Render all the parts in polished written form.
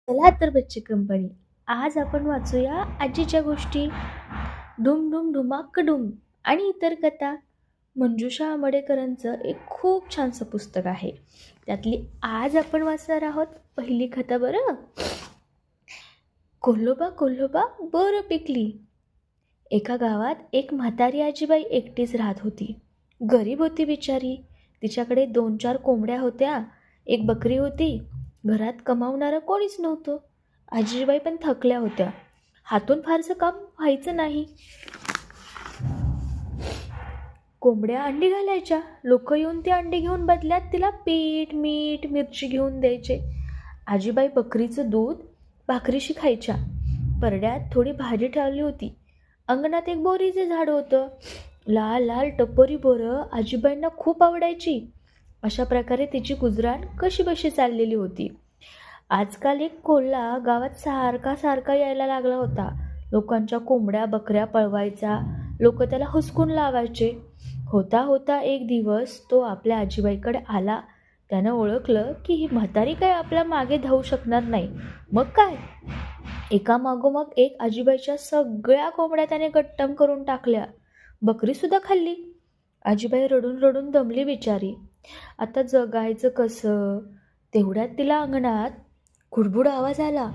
चला तर बच्चे कंपनी. आज आपण वाचूया आजीच्या गोष्टी. ढुम ढुम ढुमाक डुम आणि इतर कथा. मंजुषा आंबेडकरांचं एक खूप छानसं पुस्तक आहे. त्यातली आज आपण वाचणार आहोत पहिली कथा. बरं, कोल्होबा कोल्होबा बोरं पिकली. एका गावात एक म्हातारी आजीबाई एकटीच राहत होती. गरीब होती बिचारी. तिच्याकडे 2-4 कोंबड्या होत्या, एक बकरी होती. घरात कमावणारं कोणीच नव्हतं. आजीबाई पण थकल्या होत्या. हातून फारसं काम व्हायचं नाही. कोंबड्या अंडी घालायच्या. लोक येऊन ती अंडी घेऊन बदल्यात तिला पीठ, मीठ, मिरची घेऊन द्यायचे. आजीबाई बकरीचं दूध भाकरीशी खायच्या. परड्यात थोडी भाजी ठेवली होती. अंगणात एक बोरीचे झाड होतं. लाल लाल टपोरी बोरं आजीबाईंना खूप आवडायची. अशा प्रकारे तिची गुजराण कशीबशी चाललेली होती. आजकाल एक कोल्हा गावात सारखा यायला लागला होता. लोकांच्या कोंबड्या बकऱ्या पळवायचा. लोक त्याला हुसकून लावायचे. होता होता एक दिवस तो आपल्या आजीबाईकडे आला. त्यानं ओळखलं की ही म्हातारी काय आपल्या मागे धावू शकणार नाही. मग काय, एका मागोमाग एक आजीबाईच्या सगळ्या कोंबड्या त्याने गट्टम करून टाकल्या. बकरीसुद्धा खाल्ली. आजीबाई रडून रडून दमली बिचारी. आता जगायचं कसं? तेवढ्यात तिला अंगणात खुडबुड आवाज आला.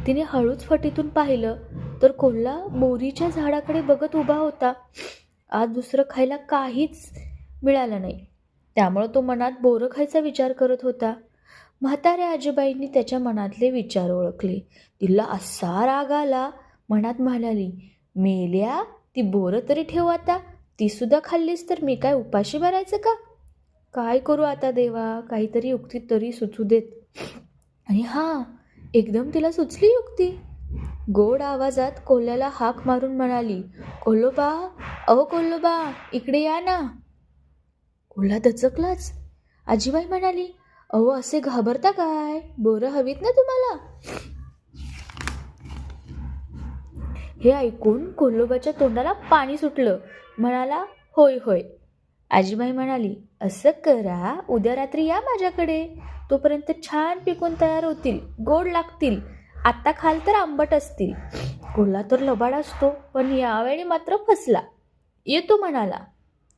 तिने हळूच फटीतून पाहिलं तर कोल्हा बोरीच्या झाडाकडे बघत उभा होता. आज दुसरं खायला काहीच मिळालं नाही, त्यामुळं तो मनात बोरं खायचा विचार करत होता. म्हाताऱ्या आजीबाईंनी त्याच्या मनातले विचार ओळखले. तिला असा राग आला. मनात म्हणाली, मेल्या, ती बोरं तरी ठेव आता. ती सुद्धा खाल्लीस तर मी काय उपाशी भरायचं का? काय करू आता देवा, काहीतरी युक्ती तरी सुचू देत. आणि हां, एकदम तिला सुचली युक्ती. गोड आवाजात कोल्ह्याला हाक मारून म्हणाली, कोल्होबा, अहो कोल्होबा, इकडे या ना. कोल्हा दचकलाच. आजीबाई म्हणाली, अहो असे घाबरता काय? बोरं हवीत ना तुम्हाला? हे ऐकून कोल्होबाच्या तोंडाला पाणी सुटलं. म्हणाला, होय होय. आजीबाई म्हणाली, असं करा, उद्या रात्री या माझ्याकडे. तोपर्यंत छान पिकून तयार होतील, गोड लागतील. आत्ता खाल तर आंबट असतील. कोल्हा तर लबाड असतो, पण यावेळी मात्र फसला. येतो म्हणाला.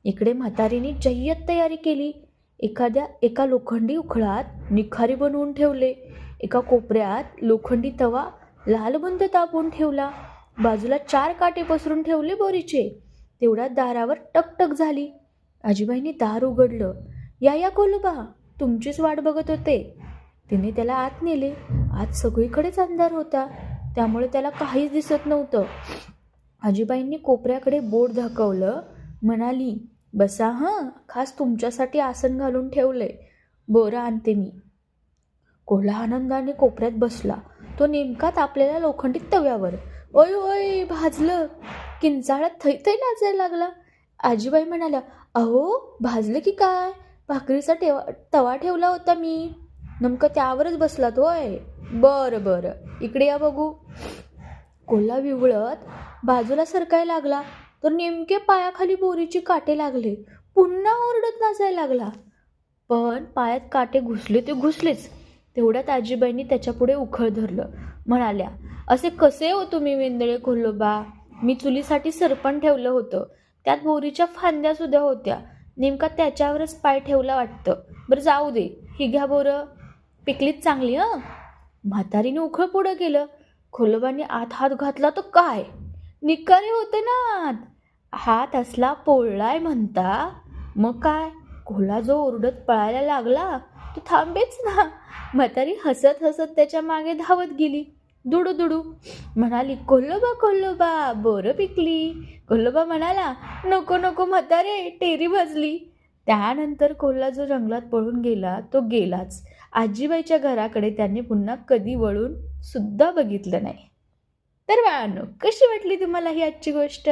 इकडे म्हातारीने जय्यत तयारी केली. एका लोखंडी उखळात निखारी बनवून ठेवले. एका कोपऱ्यात लोखंडी तवा लालबुंद तापवून ठेवला. बाजूला 4 काटे पसरून ठेवले बोरीचे. तेवढ्यात दारावर टकटक झाली. आजीबाईंनी दार उघडलं. या कोल्होबा, तुमचीच वाट बघत होते. तिने त्याला आत नेले. आत सगळीकडेच अंधार होता, त्यामुळे त्याला काहीच दिसत नव्हतं. आजीबाईंनी कोपऱ्याकडे बोट दाखवलं. म्हणाली, बसा हां, खास तुमच्यासाठी आसन घालून ठेवलंय. बोरं आणते मी. कोल्हा आनंदाने कोपऱ्यात बसला. तो नेमका तापलेल्या लोखंडी तव्यावर. ओय ओय, भाजलं. किंचाळ्यात थै थै नाचायला लागला. आजीबाई म्हणाल्या, अहो भाजलं की काय? भाकरीचा तवा ठेवला होता मी. नेमकं त्यावरच बसलात होय? बरं बरं, इकडे या बघू. कोल्हा विवळत बाजूला सरकायला लागला तर नेमके पायाखाली बोरीचे काटे लागले. पुन्हा ओरडत नाचायला लागला. पण पायात काटे घुसले ते घुसलेच. तेवढ्यात आजीबाईंनी त्याच्या पुढे उखळ धरलं. म्हणाल्या, असे कसे हो तुम्ही वेंदळे कोल्होबा? मी चुलीसाठी सरपण ठेवलं होतं. त्यात बोरीच्या फांद्या सुद्धा होत्या. नेमका त्याच्यावरच पाय ठेवला वाटतं. बरं जाऊ दे, ही घ्या बोरं, पिकलीच चांगली. म्हातारीने उखळ पुढं केलं. कोल्होबांनी आत हात घातला तर काय, निकारे होते ना आत. हात असला पोळलाय म्हणता. मग काय, कोल्हा जो ओरडत पळायला लागला तो थांबेच ना. म्हातारी हसत हसत त्याच्या मागे धावत गेली. दुडू दुडू म्हणाली, कोल्होबा कोल्होबा, बोरं पिकली. कोल्होबा म्हणाला, नको नको म्हातारे, टेरी भाजली. त्यानंतर कोल्हा जो जंगलात पळून गेला तो गेलाच. आजीबाईच्या घराकडे त्याने पुन्हा कधी वळून सुद्धा बघितलं नाही. तर बाळांनो, कशी वाटली तुम्हाला ही आजची गोष्ट?